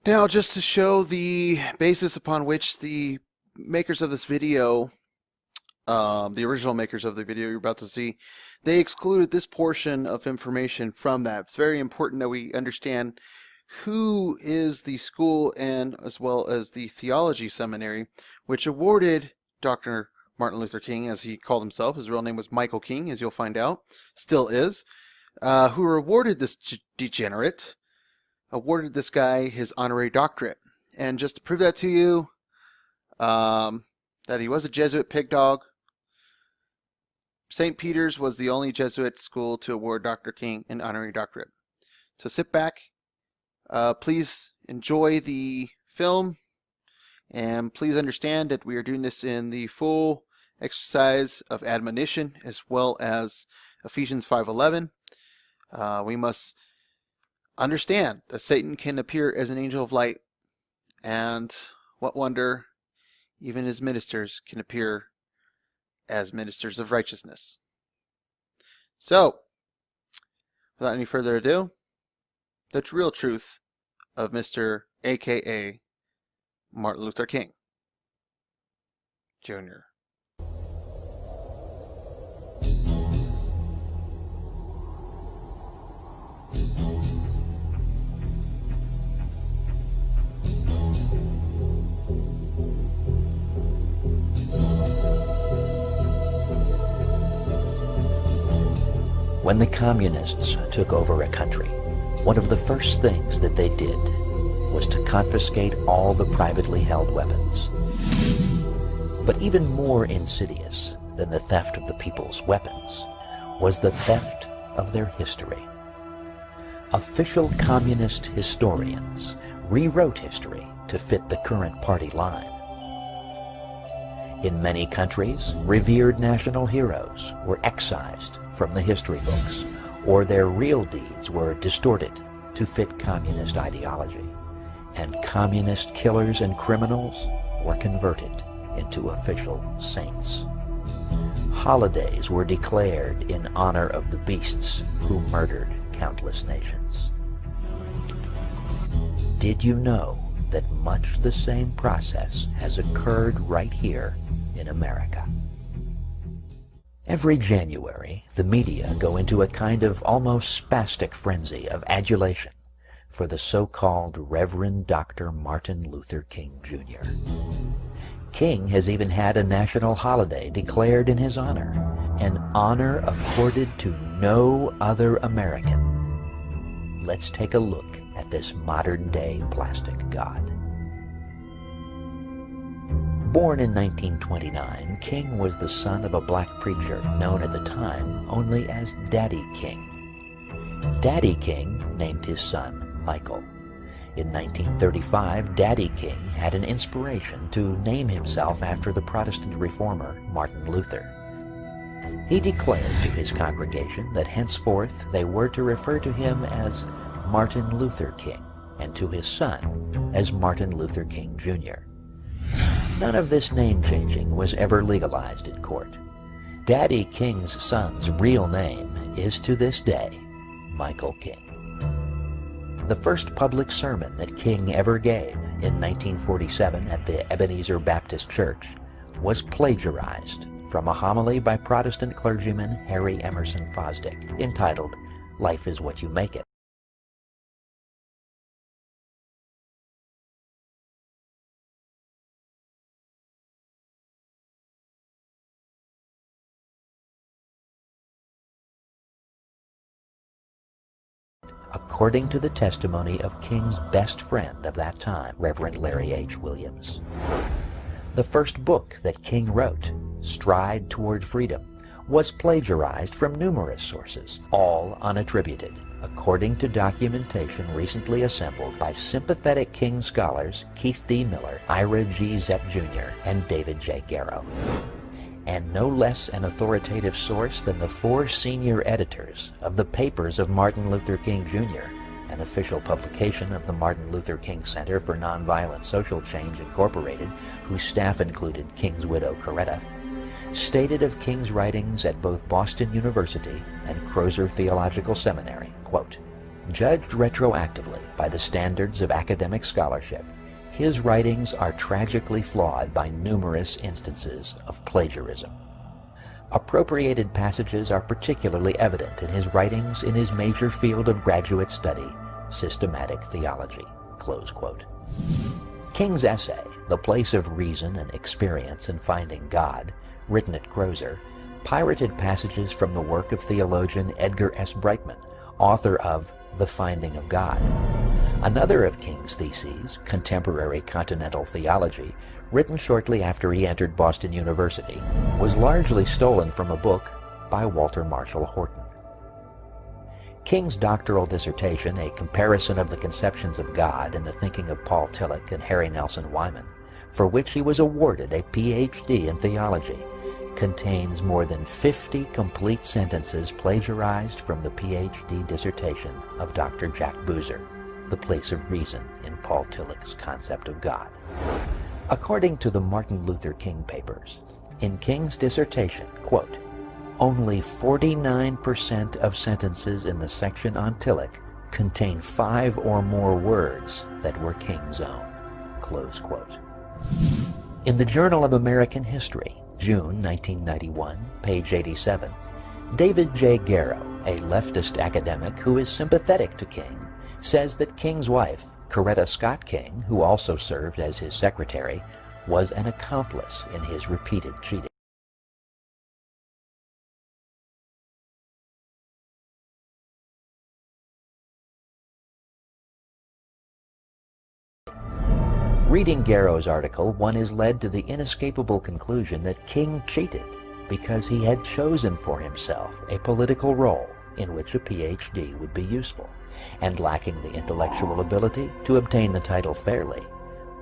Now, just to show the basis upon which the makers of this video, the original makers of the video you're about to see, they excluded this portion of information from that. It's very important that we understand who is the school and as well as the theology seminary which awarded Dr. Martin Luther King, as he called himself. His real name was Michael King, as you'll find out, still is, who awarded this degenerate, awarded this guy his honorary doctorate. And just to prove that to you, that he was a Jesuit pig dog, St. Peter's was the only Jesuit school to award Dr. King an honorary doctorate. So sit back, please enjoy the film, and please understand that we are doing this in the full exercise of admonition as well as Ephesians 5:11. We must understand that Satan can appear as an angel of light, and what wonder, even his ministers can appear as ministers of righteousness. So, without any further ado, the real truth of Mr. AKA Martin Luther King Jr. When the communists took over a country, one of the first things that they did was to confiscate all the privately held weapons. But even more insidious than the theft of the people's weapons was the theft of their history. Official communist historians rewrote history to fit the current party line. In many countries, revered national heroes were excised from the history books, or their real deeds were distorted to fit communist ideology, and communist killers and criminals were converted into official saints. Holidays were declared in honor of the beasts who murdered countless nations. Did you know that much the same process has occurred right here in America? Every January, the media go into a kind of almost spastic frenzy of adulation for the so-called Reverend Dr. Martin Luther King Jr. King has even had a national holiday declared in his honor, an honor accorded to no other American. Let's take a look at this modern-day plastic god. Born in 1929, King was the son of a black preacher known at the time only as Daddy King. Daddy King named his son Michael. In 1935, Daddy King had an inspiration to name himself after the Protestant reformer Martin Luther. He declared to his congregation that henceforth they were to refer to him as Martin Luther King, and to his son as Martin Luther King Jr. None of this name-changing was ever legalized in court. Daddy King's son's real name is to this day Michael King. The first public sermon that King ever gave in 1947 at the Ebenezer Baptist Church was plagiarized from a homily by Protestant clergyman Harry Emerson Fosdick entitled, "Life is What You Make It." According to the testimony of King's best friend of that time, Reverend Larry H. Williams. The first book that King wrote, Stride Toward Freedom, was plagiarized from numerous sources, all unattributed, according to documentation recently assembled by sympathetic King scholars Keith D. Miller, Ira G. Zepp Jr., and David J. Garrow. And no less an authoritative source than the 4 senior editors of the Papers of Martin Luther King Jr., an official publication of the Martin Luther King Center for Nonviolent Social Change Incorporated, whose staff included King's widow Coretta, stated of King's writings at both Boston University and Crozer Theological Seminary, quote, Judged retroactively by the standards of academic scholarship, his writings are tragically flawed by numerous instances of plagiarism. Appropriated passages are particularly evident in his writings in his major field of graduate study, systematic theology." Close quote. King's essay, The Place of Reason and Experience in Finding God, written at Crozer, pirated passages from the work of theologian Edgar S. Brightman, author of The Finding of God. Another of King's theses, Contemporary Continental Theology, written shortly after he entered Boston University, was largely stolen from a book by Walter Marshall Horton. King's doctoral dissertation, A Comparison of the Conceptions of God in the Thinking of Paul Tillich and Harry Nelson Wyman, for which he was awarded a Ph.D. in theology, contains more than 50 complete sentences plagiarized from the Ph.D. dissertation of Dr. Jack Boozer, The Place of Reason in Paul Tillich's Concept of God. According to the Martin Luther King Papers, in King's dissertation, quote, only 49% of sentences in the section on Tillich contain 5 or more words that were King's own, close quote. In the Journal of American History, June 1991, page 87, David J. Garrow, a leftist academic who is sympathetic to King, says that King's wife, Coretta Scott King, who also served as his secretary, was an accomplice in his repeated cheating. Reading Garrow's article, one is led to the inescapable conclusion that King cheated because he had chosen for himself a political role in which a Ph.D. would be useful, and lacking the intellectual ability to obtain the title fairly,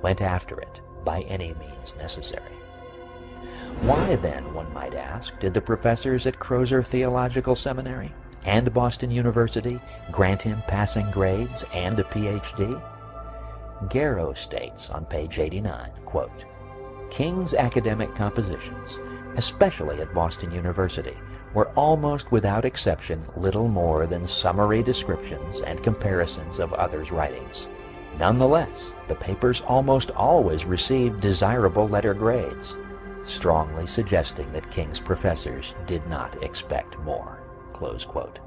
went after it by any means necessary. Why then, one might ask, did the professors at Crozer Theological Seminary and Boston University grant him passing grades and a Ph.D.? Garrow states on page 89, quote, King's academic compositions, especially at Boston University, were almost without exception little more than summary descriptions and comparisons of others' writings. Nonetheless, the papers almost always received desirable letter grades, strongly suggesting that King's professors did not expect more, close quote.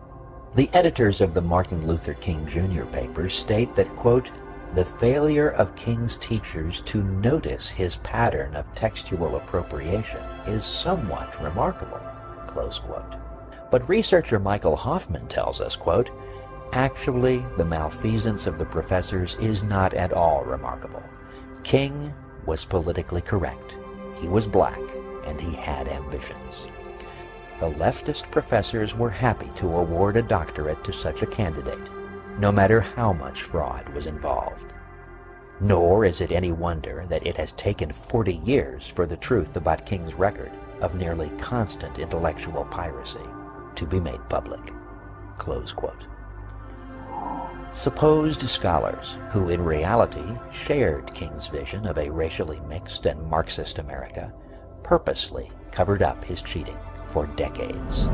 The editors of the Martin Luther King Jr. papers state that, quote, the failure of King's teachers to notice his pattern of textual appropriation is somewhat remarkable, close quote. But researcher Michael Hoffman tells us, quote, actually, the malfeasance of the professors is not at all remarkable. King was politically correct. He was black, and he had ambitions. The leftist professors were happy to award a doctorate to such a candidate, no matter how much fraud was involved. Nor is it any wonder that it has taken 40 years for the truth about King's record of nearly constant intellectual piracy to be made public, close quote. Supposed scholars who in reality shared King's vision of a racially mixed and Marxist America purposely covered up his cheating for decades.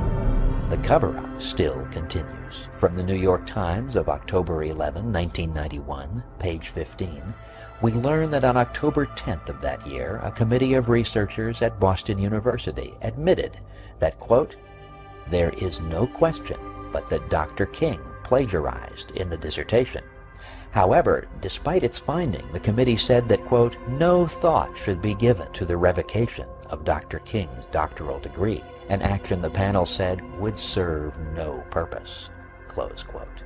The cover-up still continues. From the New York Times of October 11, 1991, page 15, we learn that on October 10th of that year, a committee of researchers at Boston University admitted that, quote, there is no question but that Dr. King plagiarized in the dissertation. However, despite its finding, the committee said that, quote, no thought should be given to the revocation of Dr. King's doctoral degree, an action the panel said would serve no purpose, close quote.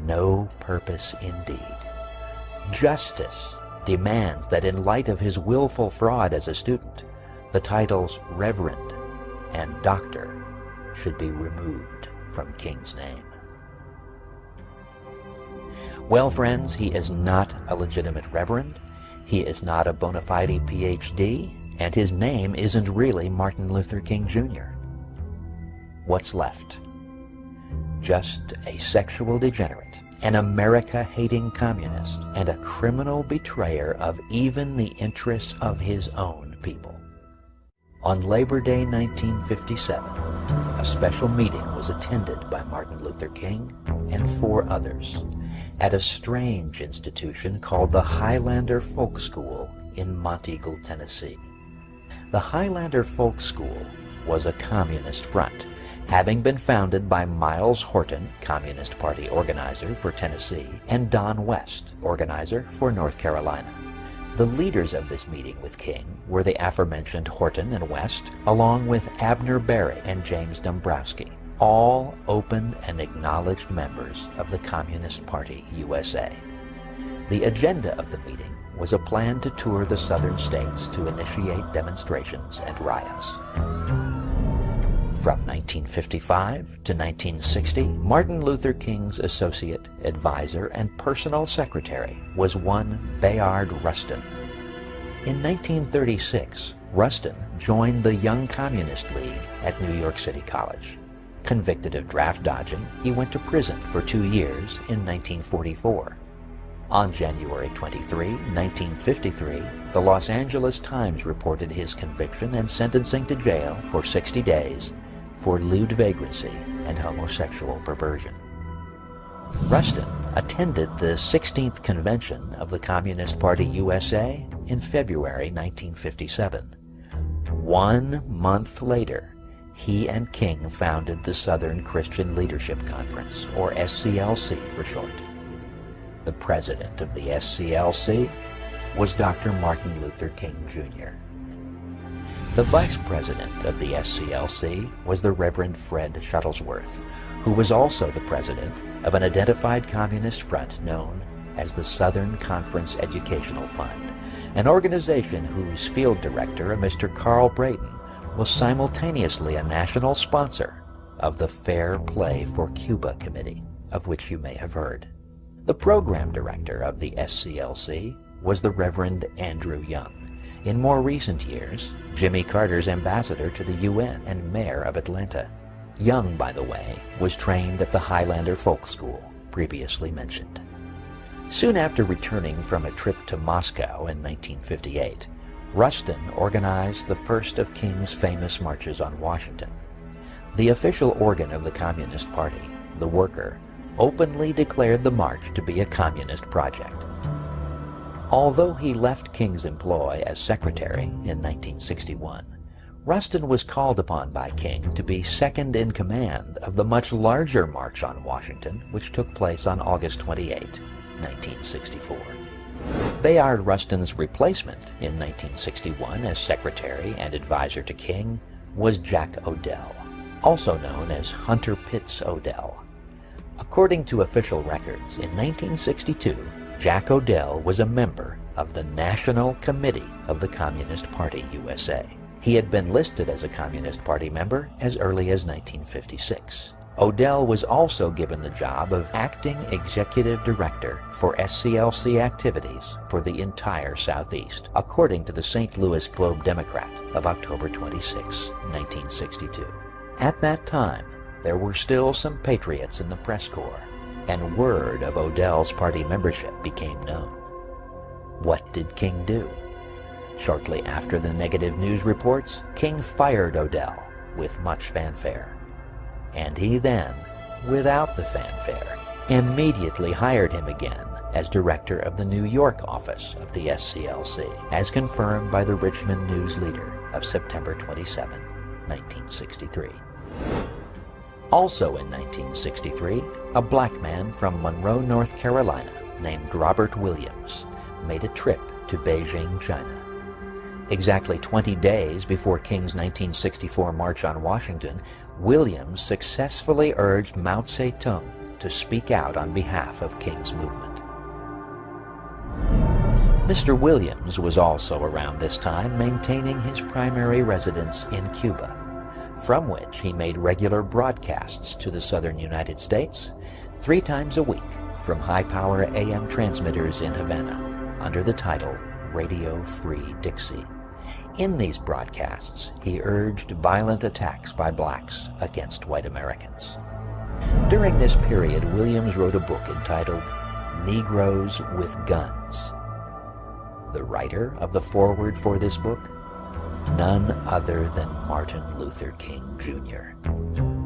No purpose indeed. Justice demands that in light of his willful fraud as a student, the titles Reverend and Doctor should be removed from King's name. Well, friends, he is not a legitimate reverend, he is not a bona fide Ph.D., and his name isn't really Martin Luther King Jr. What's left? Just a sexual degenerate, an America-hating communist, and a criminal betrayer of even the interests of his own people. On Labor Day 1957, a special meeting was attended by Martin Luther King and 4 others at a strange institution called the Highlander Folk School in Monteagle, Tennessee. The Highlander Folk School was a communist front, having been founded by Miles Horton, Communist Party organizer for Tennessee, and Don West, organizer for North Carolina. The leaders of this meeting with King were the aforementioned Horton and West, along with Abner Berry and James Dombrowski, all open and acknowledged members of the Communist Party USA. The agenda of the meeting was a plan to tour the southern states to initiate demonstrations and riots. From 1955 to 1960, Martin Luther King's associate, advisor, and personal secretary was one Bayard Rustin. In 1936, Rustin joined the Young Communist League at New York City College. Convicted of draft dodging, he went to prison for 2 years in 1944. On January 23, 1953, the Los Angeles Times reported his conviction and sentencing to jail for 60 days for lewd vagrancy and homosexual perversion. Rustin attended the 16th convention of the Communist Party USA in February 1957. 1 month later, he and King founded the Southern Christian Leadership Conference, or SCLC for short. The president of the SCLC was Dr. Martin Luther King Jr. The vice president of the SCLC was the Reverend Fred Shuttlesworth, who was also the president of an identified communist front known as the Southern Conference Educational Fund, an organization whose field director, Mr. Carl Brayton, was simultaneously a national sponsor of the Fair Play for Cuba Committee, of which you may have heard. The program director of the SCLC was the Reverend Andrew Young, in more recent years, Jimmy Carter's ambassador to the UN and mayor of Atlanta. Young, by the way, was trained at the Highlander Folk School, previously mentioned. Soon after returning from a trip to Moscow in 1958, Rustin organized the first of King's famous marches on Washington. The official organ of the Communist Party, the Worker, openly declared the march to be a communist project. Although he left King's employ as secretary in 1961, Rustin was called upon by King to be second in command of the much larger March on Washington, which took place on August 28, 1964. Bayard Rustin's replacement in 1961 as secretary and advisor to King was Jack Odell, also known as Hunter Pitts Odell. According to official records, in 1962, Jack Odell was a member of the National Committee of the Communist Party USA. He had been listed as a Communist Party member as early as 1956. Odell was also given the job of acting executive director for SCLC activities for the entire Southeast, according to the St. Louis Globe-Democrat of October 26, 1962. At that time, there were still some patriots in the press corps, and word of Odell's party membership became known. What did King do? Shortly after the negative news reports, King fired Odell with much fanfare. And he then, without the fanfare, immediately hired him again as director of the New York office of the SCLC, as confirmed by the Richmond News Leader of September 27, 1963. Also in 1963, a black man from Monroe, North Carolina, named Robert Williams, made a trip to Beijing, China. Exactly 20 days before King's 1964 March on Washington, Williams successfully urged Mao Zedong to speak out on behalf of King's movement. Mr. Williams was also around this time maintaining his primary residence in Cuba, from which he made regular broadcasts to the southern United States 3 times a week from high-power AM transmitters in Havana under the title Radio Free Dixie. In these broadcasts, he urged violent attacks by blacks against white Americans. During this period, Williams wrote a book entitled Negroes with Guns. The writer of the foreword for this book? None other than Martin Luther King Jr.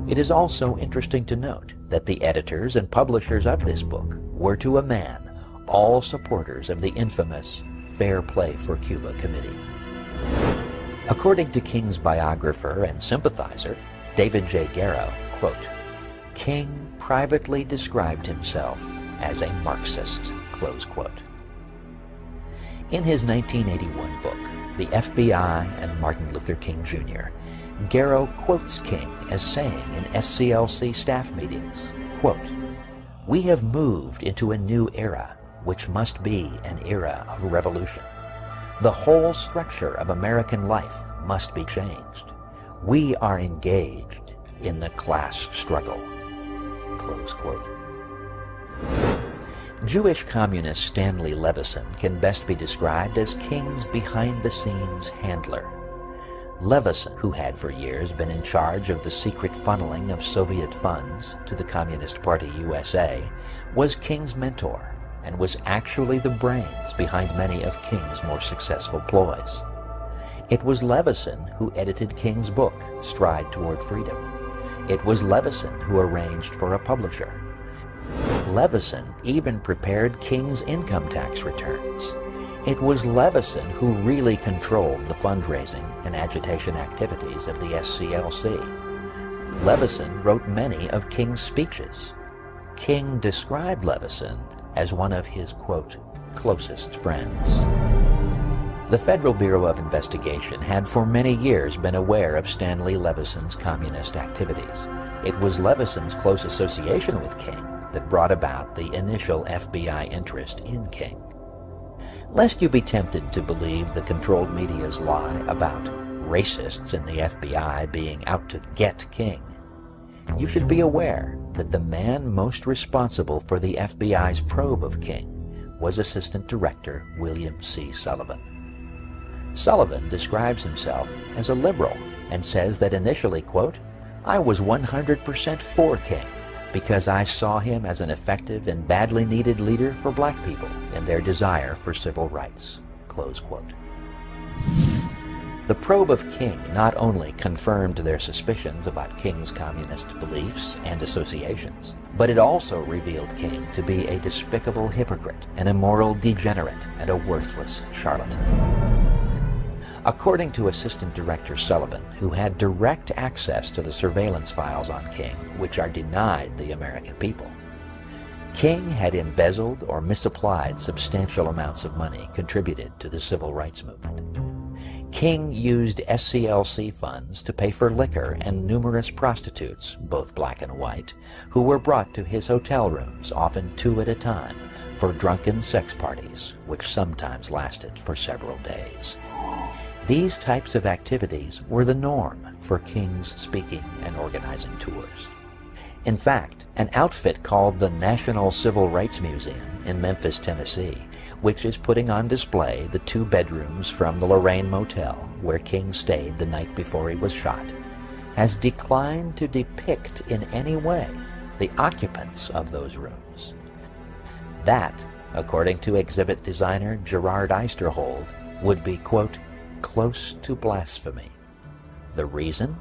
It is also interesting to note that the editors and publishers of this book were, to a man, all supporters of the infamous Fair Play for Cuba Committee. According to King's biographer and sympathizer, David J. Garrow, quote, King privately described himself as a Marxist, close quote. In his 1981 book, The FBI and Martin Luther King Jr., Garrow quotes King as saying in SCLC staff meetings, quote, "We have moved into a new era, which must be an era of revolution. The whole structure of American life must be changed. We are engaged in the class struggle." Close quote. Jewish communist Stanley Levison can best be described as King's behind-the-scenes handler. Levison, who had for years been in charge of the secret funneling of Soviet funds to the Communist Party USA, was King's mentor and was actually the brains behind many of King's more successful ploys. It was Levison who edited King's book, Stride Toward Freedom. It was Levison who arranged for a publisher. Levison even prepared King's income tax returns. It was Levison who really controlled the fundraising and agitation activities of the SCLC. Levison wrote many of King's speeches. King described Levison as one of his, quote, closest friends. The Federal Bureau of Investigation had for many years been aware of Stanley Levison's communist activities. It was Levison's close association with King that brought about the initial FBI interest in King. Lest you be tempted to believe the controlled media's lie about racists in the FBI being out to get King, you should be aware that the man most responsible for the FBI's probe of King was Assistant Director William C. Sullivan. Sullivan describes himself as a liberal and says that initially, quote, "I was 100% for King because I saw him as an effective and badly needed leader for black people in their desire for civil rights," close quote. The probe of King not only confirmed their suspicions about King's communist beliefs and associations, but it also revealed King to be a despicable hypocrite, an immoral degenerate, and a worthless charlatan. According to Assistant Director Sullivan, who had direct access to the surveillance files on King, which are denied the American people, King had embezzled or misapplied substantial amounts of money contributed to the civil rights movement. King used SCLC funds to pay for liquor and numerous prostitutes, both black and white, who were brought to his hotel rooms, often 2 at a time, for drunken sex parties, which sometimes lasted for several days. These types of activities were the norm for King's speaking and organizing tours. In fact, an outfit called the National Civil Rights Museum in Memphis, Tennessee, which is putting on display the 2 bedrooms from the Lorraine Motel where King stayed the night before he was shot, has declined to depict in any way the occupants of those rooms. That, according to exhibit designer Gerard Eisterhold, would be, quote, close to blasphemy. The reason?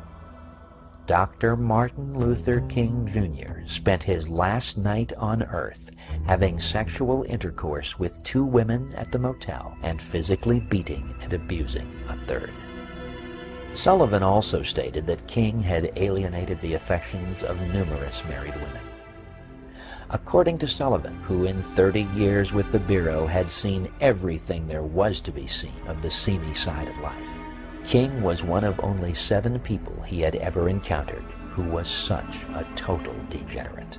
Dr. Martin Luther King Jr. spent his last night on Earth having sexual intercourse with 2 women at the motel and physically beating and abusing a 3rd. Sullivan also stated that King had alienated the affections of numerous married women. According to Sullivan, who in 30 years with the Bureau had seen everything there was to be seen of the seamy side of life, King was one of only 7 people he had ever encountered who was such a total degenerate.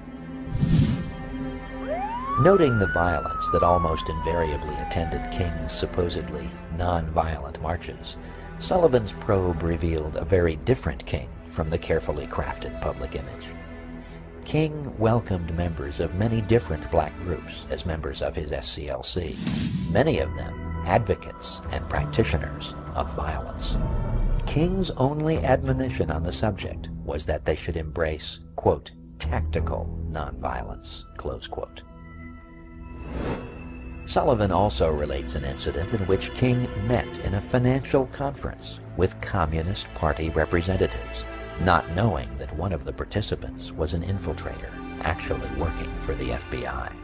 Noting the violence that almost invariably attended King's supposedly non-violent marches, Sullivan's probe revealed a very different King from the carefully crafted public image. King welcomed members of many different black groups as members of his SCLC, many of them advocates and practitioners of violence. King's only admonition on the subject was that they should embrace, quote, tactical nonviolence, close quote. Sullivan also relates an incident in which King met in a financial conference with Communist Party representatives, not knowing that one of the participants was an infiltrator actually working for the FBI.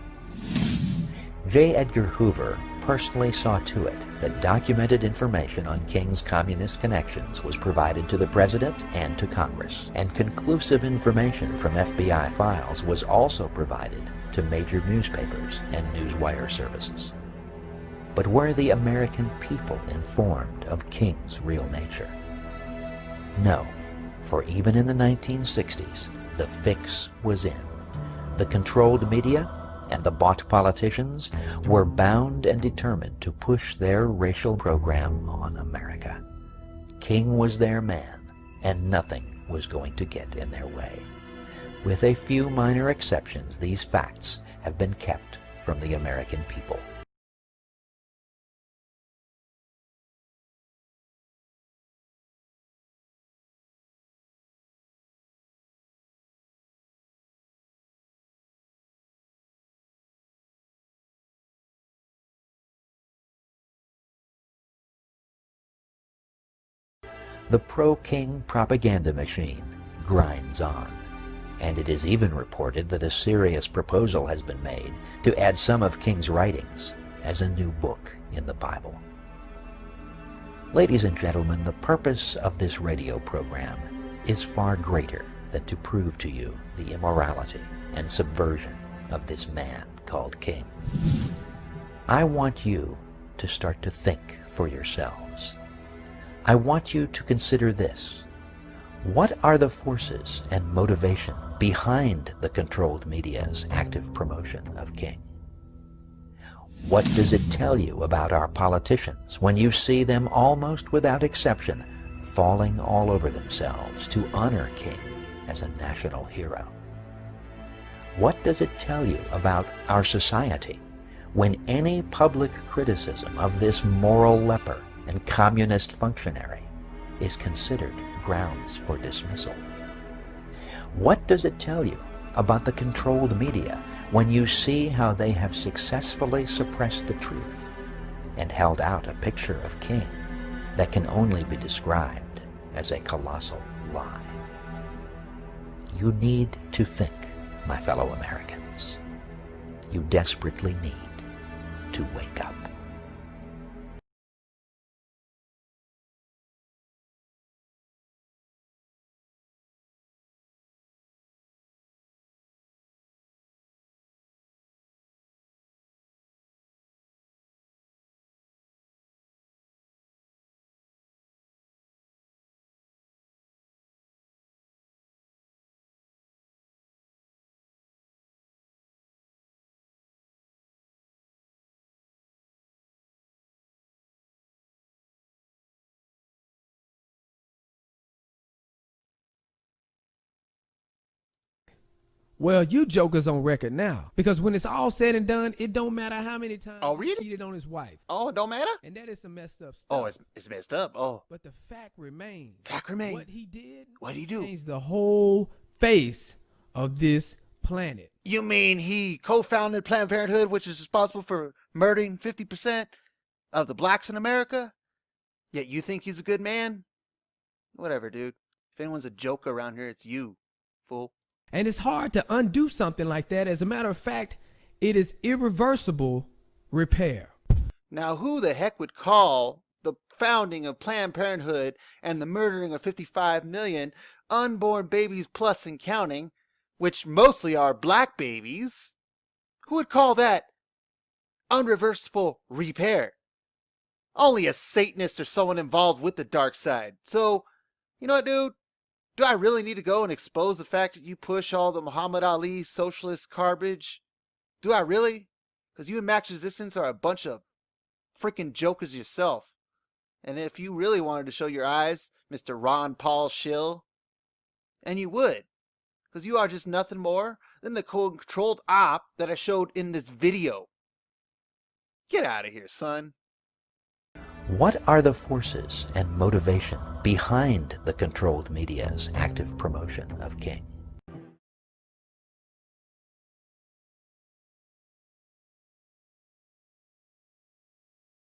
J. Edgar Hoover personally saw to it that documented information on King's communist connections was provided to the President and to Congress, and conclusive information from FBI files was also provided to major newspapers and newswire services. But were the American people informed of King's real nature? No, for even in the 1960s, the fix was in. The controlled media and the bought politicians were bound and determined to push their racial program on America. King was their man, and nothing was going to get in their way. With a few minor exceptions, these facts have been kept from the American people. The pro-King propaganda machine grinds on, and it is even reported that a serious proposal has been made to add some of King's writings as a new book in the Bible. Ladies and gentlemen, the purpose of this radio program is far greater than to prove to you the immorality and subversion of this man called King. I want you to start to think for yourselves. I want you to consider this. What are the forces and motivation behind the controlled media's active promotion of King? What does it tell you about our politicians when you see them almost without exception falling all over themselves to honor King as a national hero? What does it tell you about our society when any public criticism of this moral leper and communist functionary is considered grounds for dismissal? What does it tell you about the controlled media when you see how they have successfully suppressed the truth and held out a picture of King that can only be described as a colossal lie? You need to think, my fellow Americans. You desperately need to wake up. Well, you jokers on record now. Because when it's all said and done, it don't matter how many times he cheated on his wife. Oh, it don't matter? And that is some messed up stuff. Oh, it's messed up. Oh. But the fact remains. Fact remains. What he did. What'd he do? Changed the whole face of this planet. You mean he co-founded Planned Parenthood, which is responsible for murdering 50% of the blacks in America? Yet you think he's a good man? Whatever, dude. If anyone's a joke around here, it's you, fool. And it's hard to undo something like that. As a matter of fact, it is irreversible repair. Now, who the heck would call the founding of Planned Parenthood and the murdering of 55 million unborn babies plus and counting, which mostly are black babies, who would call that unreversible repair? Only a Satanist or someone involved with the dark side. So, you know what, dude? Do I really need to go and expose the fact that you push all the Muhammad Ali socialist garbage? Do I really? Because you and Max Resistance are a bunch of freaking jokers yourself. And if you really wanted to show your eyes, Mr. Ron Paul Schill, and you would, because you are just nothing more than the controlled op that I showed in this video. Get out of here, son. What are the forces and motivation behind the controlled media's active promotion of King?